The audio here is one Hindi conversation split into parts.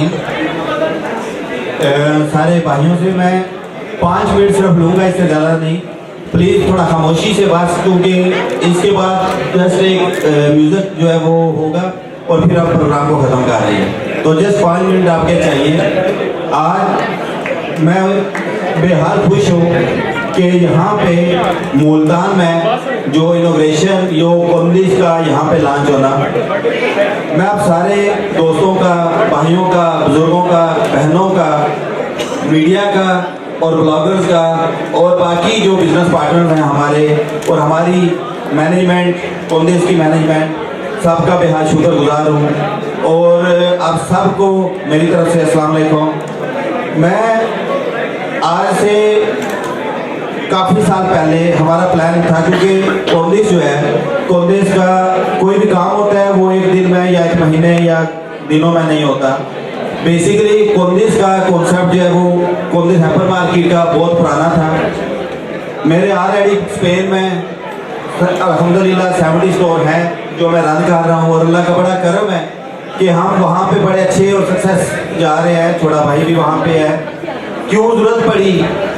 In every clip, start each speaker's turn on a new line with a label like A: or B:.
A: रहीम। सारे भाइयों से मैं 5 मिनट सिर्फ लूँगा, इससे ज़्यादा नहीं। प्लीज़ थोड़ा खामोशी से बात, क्योंकि इसके बाद जस्ट एक म्यूज़िक जो है वो होगा और फिर आप प्रोग्राम को ख़त्म कर रहे हैं। तो जस्ट 5 मिनट आपके चाहिए। आज मैं बेहद खुश हूँ कि यहाँ पे मुल्तान में जो इनोग्रेशन जो कॉलेज का यहाँ पे लॉन्च होना, मैं आप सारे दोस्तों का, भाइयों का, बुजुर्गों का, बहनों का, मीडिया का और ब्लॉगर्स का और बाकी जो बिजनेस पार्टनर्स हैं हमारे और हमारी मैनेजमेंट, कॉलेज की मैनेजमेंट, सबका बेहद शुक्रगुजार हूँ। और आप सबको मेरी तरफ से अस्सलाम वालेकुम। मैं आज से काफ़ी साल पहले हमारा प्लान था, क्योंकि कॉलेज जो है, कॉलेज का कोई भी काम होता है वो एक दिन में या एक महीने या दिनों में नहीं होता। बेसिकली कॉलेज का कॉन्सेप्ट जो है वो कॉलेज हाइपर मार्केट का बहुत पुराना था। मेरे ऑलरेडी स्पेन में अल्हम्दुलिल्लाह 70 स्टोर हैं जो मैं रन कर रहा हूँ, और अल्लाह का बड़ा करम है कि हम वहाँ पे बड़े अच्छे और सक्सेस जा रहे हैं। छोटा भाई भी वहाँ पे है। क्यों ज़रूरत पड़ी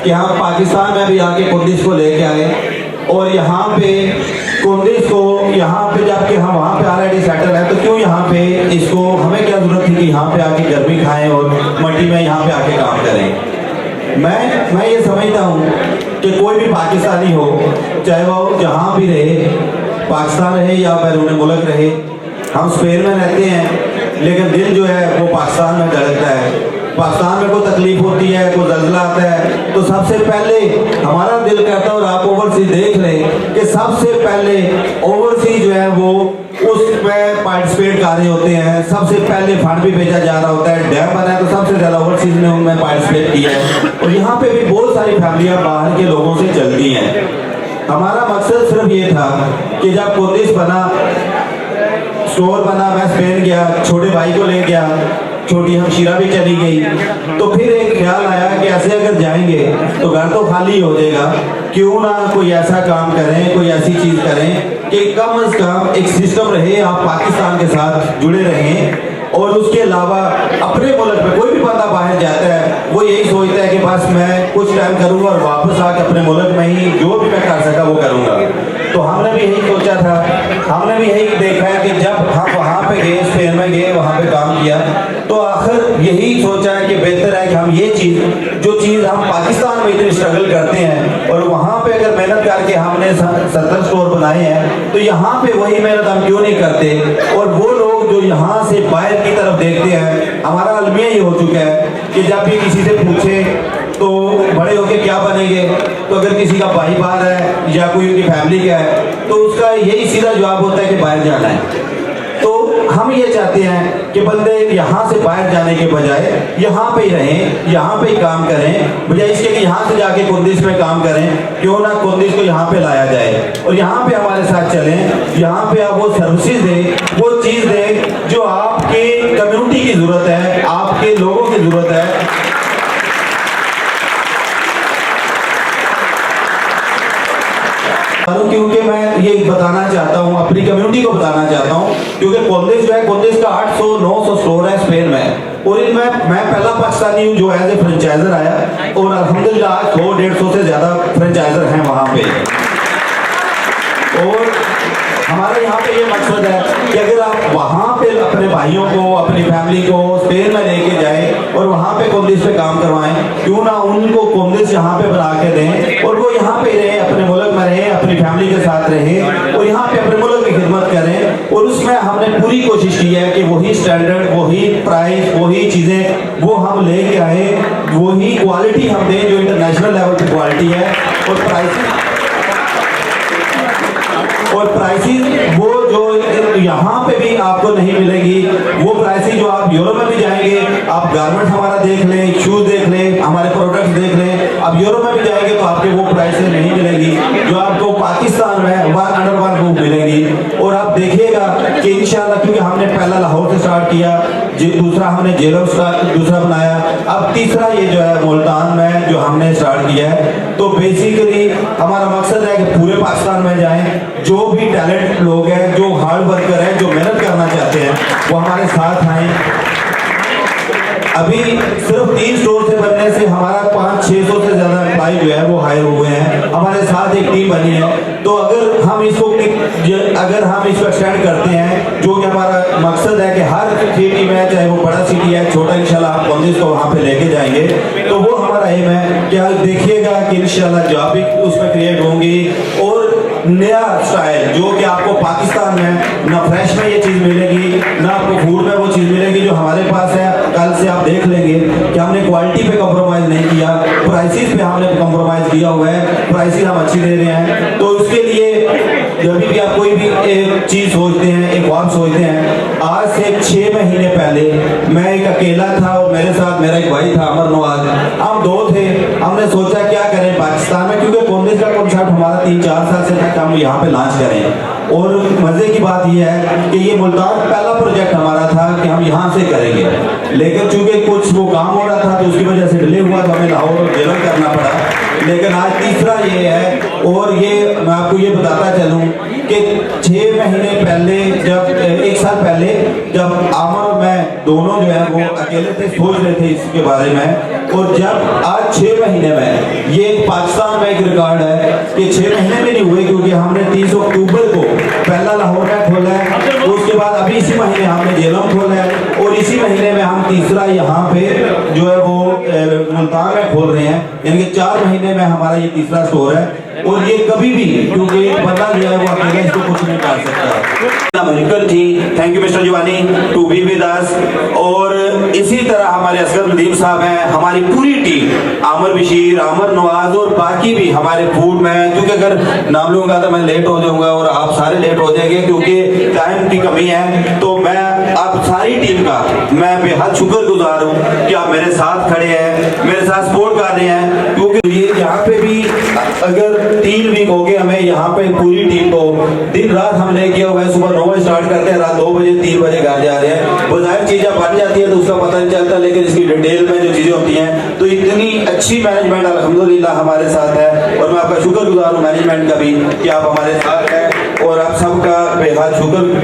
A: कि हम पाकिस्तान में भी आके कॉलेज को लेके आए, और यहाँ पे कॉलेज को यहाँ पे जबकि हम वहाँ पे ऑलरेडी सेटल है, तो क्यों यहाँ पे इसको, हमें क्या ज़रूरत थी कि यहाँ पे आके गर्मी खाएं और मट्टी में यहाँ पे आके काम करें। मैं ये समझता हूँ कि कोई भी पाकिस्तानी हो, चाहे वो जहाँ भी रहे, पाकिस्तान रहे या बैरून मुल्क रहे, हम स्पेन में रहते हैं लेकिन दिल जो है वो पाकिस्तान में धड़कता है। पाकिस्तान में कोई तकलीफ होती है, कोई ज़ल्ज़ला आता है, तो सबसे पहले हमारा दिल कहता है, और आप ओवरसीज देख लें कि सबसे पहले ओवरसीज जो है वो उसमें पार्टिसिपेट कर रहे होते हैं। सबसे पहले फंड भी भेजा जा रहा होता है। डैम बना है तो सबसे ज़्यादा ओवरसीज ने उनमें पार्टिसिपेट किया है, और यहाँ पे भी बहुत सारी फैमिलियाँ बाहर के लोगों से चलती हैं। हमारा मकसद सिर्फ ये था कि जब कॉलेज बना, स्टोर बना, मैं स्पेन गया, छोटे भाई को ले गया, छोटी हमशीरा भी चली गई, तो फिर एक ख्याल आया कि ऐसे अगर जाएंगे तो घर तो खाली हो जाएगा, क्यों ना कोई ऐसा काम करें, कोई ऐसी चीज़ करें कि कम से कम एक सिस्टम रहे, आप पाकिस्तान के साथ जुड़े रहें। और उसके अलावा अपने मुल्क में कोई भी बंदा बाहर जाता है वो यही सोचता है कि बस मैं कुछ टाइम करूँगा और वापस आकर अपने मुल्क में ही जो भी मैं कर सका वो करूँगा। तो हमने भी यही सोचा था, हमने भी यही देखा है कि जब हम वहाँ पे गए, स्पेन में गए, वहाँ पे काम किया, तो आखिर यही सोचा है कि बेहतर है कि हम ये चीज़, जो चीज़ हम पाकिस्तान में इतनी स्ट्रगल करते हैं और वहाँ पे अगर मेहनत करके हमने 70 स्टोर बनाए हैं, तो यहाँ पे वही मेहनत हम क्यों नहीं करते। और वो लोग जो यहाँ से बाहर की तरफ देखते हैं, हमारा अलमिया ये हो चुका है कि जब भी किसी से पूछे तो बड़े होके क्या बनेंगे, तो अगर किसी का भाई बाहर है या कोई उनकी फैमिली का है तो उसका यही सीधा जवाब होता है कि बाहर जाना है। तो हम ये चाहते हैं कि बंदे यहाँ से बाहर जाने के बजाय यहाँ पे ही रहें, यहाँ पे ही काम करें, बजाय इसके कि यहाँ से जाके कॉलेज में काम करें। क्यों ना कॉलेज को यहाँ पे लाया जाए और यहाँ पे हमारे साथ चलें, यहाँ पे आप वो सर्विसेज दें, वो चीज़ दें जो आपके कम्युनिटी की ज़रूरत है, आपके लोगों की ज़रूरत है। क्योंकि मैं ये बताना चाहता हूँ, अपनी कम्युनिटी को बताना चाहता हूँ, क्योंकि कॉलेज जो है, कॉलेज का 800-900 स्टोर है स्पेन में, और इनमें मैं पहला पाकिस्तानी हूँ जो एज ए फ्रेंचाइजर आया, और अल्हम्दुलिल्लाह 100-150 से ज़्यादा फ्रेंचाइजर हैं वहाँ पे। और हमारा यहाँ पे ये मकसद है कि अगर आप वहाँ पे अपने भाइयों को, अपनी फैमिली को स्पेन में लेके जाएं और वहाँ पे कॉलेज पे काम करवाएं, क्यों ना उनको कॉलेज यहाँ पे बना के दें और वो यहाँ पे रहें, अपने मुल्क में रहें, अपनी फैमिली के साथ रहें और यहाँ पे अपने मुल्क की खिदमत करें। और उसमें हमने पूरी कोशिश की है कि वही स्टैंडर्ड, वही प्राइस, वही चीज़ें वो हम लेके आए, वही क्वालिटी हम दें जो इंटरनेशनल लेवल की क्वालिटी है। और प्राइसेस वो जो यहाँ पे भी आपको नहीं मिलेगी, वो प्राइसेस जो आप यूरोप में भी जाएंगे, आप गारमेंट्स हमारा देख लें, शूज देख लें, हमारे प्रोडक्ट्स देख लें, आप यूरोप में भी जाएंगे तो आपके वो प्राइसेस नहीं मिलेगी जो आपको पाकिस्तान में अंडर वन रूफ मिलेगी। और आप देखिएगा कि इंशाल्लाह, क्योंकि हमने पहला लाहौर से स्टार्ट किया, दूसरा हमने जेलम दूसरा बनाया, अब तीसरा ये जो है मुल्तान में जो हमने स्टार्ट किया है। तो बेसिकली हमारा मकसद है कि पूरे पाकिस्तान में जाएं, जो भी टैलेंट लोग हैं, जो हार्ड वर्कर हैं, जो मेहनत करना चाहते हैं, वो हमारे साथ आएं। अभी सिर्फ 3 स्टोर से बनने से हमारा 500-600 से ज्यादा एम्प्लॉय जो है वो हायर हुए हैं, हमारे साथ एक टीम बनी है। तो अगर हम इसको एक्सटेंड करते हैं, जो कि हमारा मकसद है कि हर सिटी में, चाहे वो बड़ा सिटी है छोटा, इंशाल्लाह हम बंदिश को वहाँ पे लेके जाएंगे। तो वो हमारा एम है कि देखिएगा कि इंशाल्लाह जॉब भी उसमें क्रिएट होंगी और नया स्टाइल जो कि आपको पाकिस्तान में ना फ्रेश में ये चीज़ मिलेगी, ना आपको फूड में वो चीज़ मिलेगी जो हमारे पास है। कल से आप देख लेंगे कि हमने क्वालिटी पे कॉम्प्रोमाइज़ नहीं किया, प्राइसेस पे हमने कॉम्प्रोमाइज़ किया हुआ है, प्राइसेस हम अच्छी दे रहे हैं। तो उसके लिए जब भी आप कोई भी एक चीज़ सोचते हैं, एक बात सोचते हैं, आज से 6 महीने पहले मैं एक अकेला था और मेरे साथ मेरा एक भाई था अमर नवाज, हम 2 थे। हमने सोचा क्या करें पाकिस्तान में, क्योंकि बंदिश का कॉन्सेप्ट हमारा 3-4 साल से था कि हम यहाँ पे लॉन्च करें। और मज़े की बात यह है कि ये मुल्तान पहला प्रोजेक्ट हमारा था कि हम यहाँ से करेंगे, लेकिन चूंकि कुछ वो काम हो रहा था तो उसकी वजह से डिले हुआ, तो हमें लाहौर और जेलम करना पड़ा। लेकिन आज तीसरा ये है, और ये मैं आपको ये बताता चलूँ कि 6 महीने पहले, जब 1 साल पहले जब आमर और मैं दोनों जो है वो अकेले थे, सोच रहे थे इसके बारे में, और जब आज 6 महीने में ये पाकिस्तान में एक रिकॉर्ड है कि 6 महीने में नहीं हुए, क्योंकि हमने 30 अक्टूबर को पहला लाहौर में खोला है, तो उसके बाद अभी इसी महीने हमने जेलम खोला है, और इसी महीने में हम तीसरा यहाँ पे जो है वो मुल्तान में खोल रहे हैं। यानी कि 4 महीने में हमारा ये तीसरा स्टोर है। और ये कभी भी, क्योंकि एक बंदा जो है वो अकेला इसको कुछ नहीं कर सकता। वेलकम थी, thank you mister Juwani to be with us. और इसी तरह हमारे असगर नदीम साहब हैं, हमारी पूरी टीम, आमर बशीर, आमर नवाज और बाकी भी हमारे फूड में, क्योंकि अगर नाम लूंगा तो मैं लेट हो जाऊंगा और आप सारे लेट हो जाएंगे क्योंकि टाइम की कमी है। तो मैं आप सारी टीम का मैं बेहद शुक्रगुजार हूँ कि आप मेरे साथ खड़े हैं, मेरे साथ सपोर्ट कर रहे हैं। क्योंकि ये यहाँ पे भी अगर 3 वीक हो गए हमें यहाँ पे पूरी टीम को दिन रात हमने किया हुआ है। सुबह 9 बजे स्टार्ट करते हैं, रात 2 बजे 3 बजे घर जा रहे हैं। बजाय चीज़ें बन जाती है तो उसका पता नहीं चलता, लेकिन इसकी डिटेल में जो चीज़ें होती हैं, तो इतनी अच्छी मैनेजमेंट अल्हम्दुलिल्लाह हमारे साथ है। और मैं आपका शुक्रगुजार हूँ मैनेजमेंट का भी कि आप हमारे साथ हैं, और आप सबका बेहद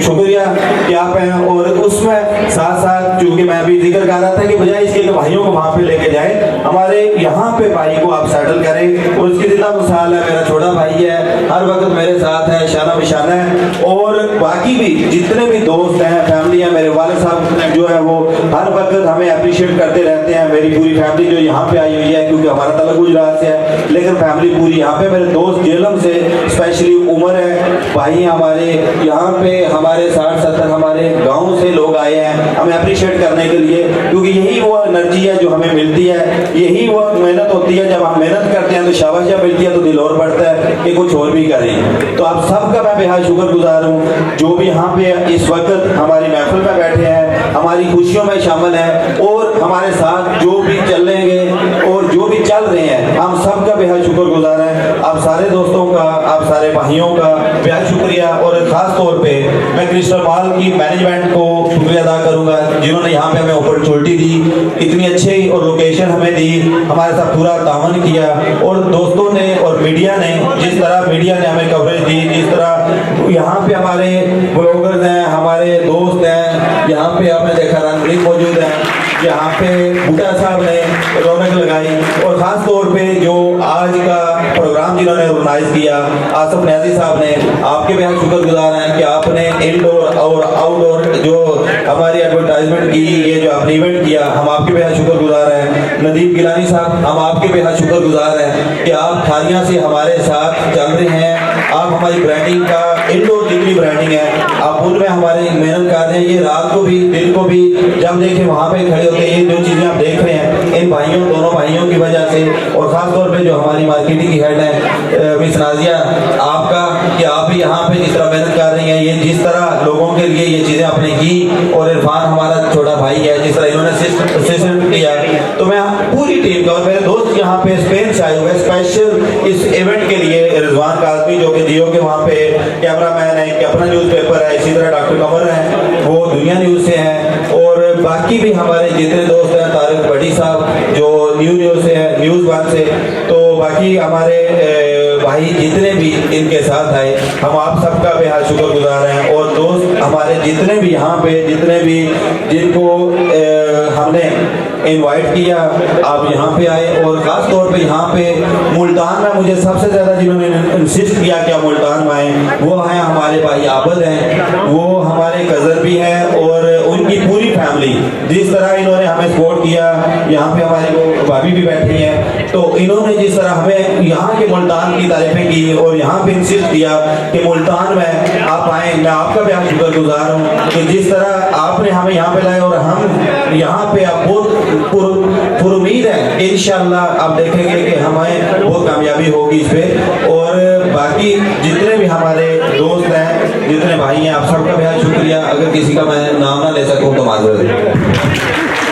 A: शुक्रिया कि आप हैं। और उसमें साथ साथ चूँकि मैं अभी जिक्र कर रहा था कि बजाय इसके भाइयों को वहाँ पे लेके जाए, हमारे यहाँ पे भाई को आप सेटल करें। और उसकी जितना मिसाल है, मेरा छोटा भाई है, हर वक्त मेरे साथ है, शाना बिशाना है। और बाकी भी जितने भी दोस्त हैं, फैमिली है, मेरे वाले साहब जो है वो हर वक्त हमें अप्रिशिएट करते रहते हैं। मेरी पूरी फैमिली जो यहाँ पे आई हुई है, क्योंकि हमारा तलक गुजरात से है, लेकिन फैमिली पूरी यहाँ पे, मेरे दोस्त जेलम से स्पेशली उमर है, भाई हमारे यहाँ पे, हमारे 60-70 हमारे गाँव से लोग आए हैं हमें अप्रिशिएट करने के लिए। क्योंकि यही वो एनर्जी है जो हमें मिलती है, यही वो मेहनत होती है। जब हम मेहनत करते हैं तो शाबाशी मिलती है, तो दिल और बढ़ता है कि कुछ और भी करें। तो आप सबका मैं बेहद शुक्रगुजार हूँ जो भी यहाँ पे इस वक्त हमारी महफिल में बैठे हैं, हमारी खुशियों में शामिल हैं, और हमारे साथ जो भी चलेंगे और जो भी चल रहे हैं, हम सबका बेहद शुक्रगुजार हैं। आप सारे दोस्तों का, आप सारे भाइयों का बेहद शुक्रिया। और खास तौर पे मैं क्रिस्टल मॉल की मैनेजमेंट को शुक्रिया अदा करूँगा जिन्होंने यहाँ पे हमें अपॉर्चुनिटी दी, इतनी अच्छी और लोकेशन हमें दी, हमारे साथ पूरा तावन किया। और दोस्तों ने और मीडिया ने, जिस तरह मीडिया ने हमें कवरेज दी, जिस तरह यहाँ पे हमारे ब्लॉगर्स हैं, हमारे दोस्त हैं, यहाँ पे आपने देखा रणवीर मौजूद है, यहाँ पे बूटा साहब ने रौनक लगाई। और ख़ास तौर पे जो आज का प्रोग्राम जिन्होंने ऑर्गेनाइज किया, आसिफ न्याजी साहब ने, आपके बेहद शुक्रगुजार हैं कि आपने इनडोर और आउटडोर जो हमारी एडवर्टाइजमेंट की, ये जो आपने इवेंट किया, हम आपके बेहद शुक्रगुजार हैं। नदीम गिलानी साहब, हम आपके बेहद शुक्रगुजार हैं कि आप थानिया से हमारे साथ चल रहे हैं। आप हमारी ब्रांडिंग का, इनडोर जितनी ब्रांडिंग है, आप उनमें हमारी मेहनत कर रहे हैं। ये रात को भी दिन को भी जब देखें वहाँ पे खड़े होते हैं। ये जो चीज़ें आप देख रहे हैं इन भाइयों, दोनों भाइयों की वजह से, और ख़ास तौर पे जो हमारी मार्केटिंग की हेड है मिस नाजिया, आपका, कि आप भी यहाँ पे जिस तरह मेहनत कर रही हैं, ये जिस तरह लोगों के लिए ये चीज़ें आपने की। और इरफान हमारा छोटा भाई है, जिस तरह इन्होंने असिस्टेंट किया। तो मैं पूरी टीम का, और मेरे दोस्त यहाँ पे स्पेन से आए हुए स्पेशल इस इवेंट के लिए, रिजवान काजमी जो कि जियो के वहाँ पे कैमरा मैन है, कि अपना न्यूज़पेपर है, इसी तरह डॉक्टर कमर है, वो दुनिया न्यूज़ से हैं। और बाकी भी हमारे जितने दोस्त हैं, तारिक बड़ी साहब जो न्यूज़ से है, न्यूज़ 1 से, तो बाकी हमारे भाई जितने भी इनके साथ आए, हम आप सबका बेहद शुक्रगुजार हैं। और दोस्त हमारे जितने भी यहाँ पे, जितने भी जिनको हमने इनवाइट किया, आप यहाँ पे आए। और ख़ास तौर पे यहाँ पे मुल्तान में मुझे सबसे ज़्यादा जिन्होंने इंसिस्ट किया कि आप मुल्तान में आए, वो हैं हमारे भाई आबद हैं, वो हमारे कज़न भी हैं और उनकी पूरी फैमिली। जिस तरह इन्होंने हमें सपोर्ट किया, यहाँ पे हमारे वो भाभी भी बैठी हैं, तो इन्होंने जिस तरह हमें यहाँ के मुल्तान की तारीफ़ें की और यहाँ पे इंसिस्ट किया कि मुल्तान में आप आएँ, मैं आपका भी शुक्रगुजार हूँ कि जिस तरह आपने हमें यहाँ पे लाए और हम यहाँ पे आप बहुत पुरुमीद है इंशाअल्लाह आप देखेंगे कि हमें बहुत कामयाबी होगी इस पे। और बाकी जितने भी हमारे दोस्त हैं, जितने भाई हैं, आप सबका बेहद शुक्रिया। अगर किसी का मैं नाम ना ले सकूँ तो माजूर है।